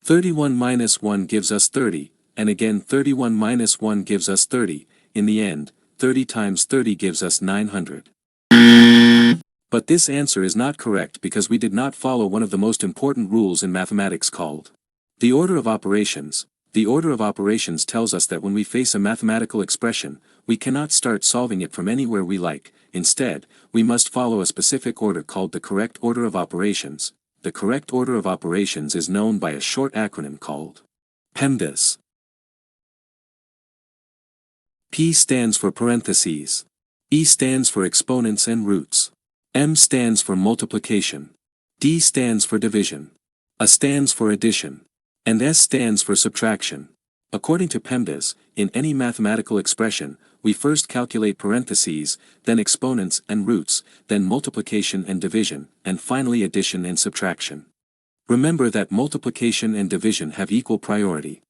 31 minus 1 gives us 30, and again 31 minus 1 gives us 30, in the end, 30 times 30 gives us 900. But this answer is not correct because we did not follow one of the most important rules in mathematics called the order of operations. The order of operations tells us that when we face a mathematical expression, we cannot start solving it from anywhere we like. Instead, we must follow a specific order called the correct order of operations. The correct order of operations is known by a short acronym called PEMDAS. P stands for parentheses. E stands for exponents and roots. M stands for multiplication. D stands for division. A stands for addition. And S stands for subtraction. According to PEMDAS, in any mathematical expression, we first calculate parentheses, then exponents and roots, then multiplication and division, and finally addition and subtraction. Remember that multiplication and division have equal priority.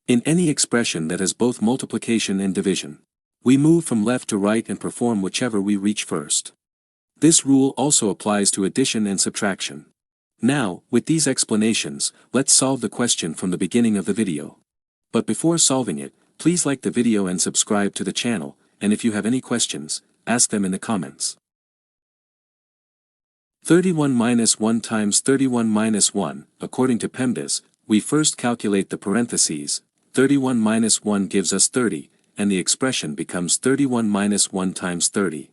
In any expression that has both multiplication and division, we move from left to right and perform whichever we reach first. This rule also applies to addition and subtraction. Now, with these explanations, let's solve the question from the beginning of the video. But before solving it, please like the video and subscribe to the channel, and if you have any questions, ask them in the comments. 31 minus 1 times 31 minus 1, according to PEMDAS, we first calculate the parentheses. 31 minus 1 gives us 30, and the expression becomes 31 minus 1 times 30.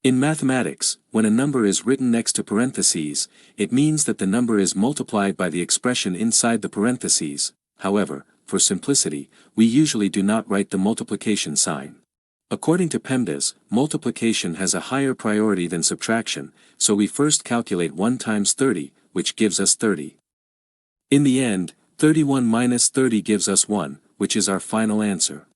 In mathematics, when a number is written next to parentheses, it means that the number is multiplied by the expression inside the parentheses. However, for simplicity, we usually do not write the multiplication sign. According to PEMDAS, multiplication has a higher priority than subtraction, so we first calculate 1 times 30, which gives us 30. In the end, 31 minus 30 gives us 1, which is our final answer.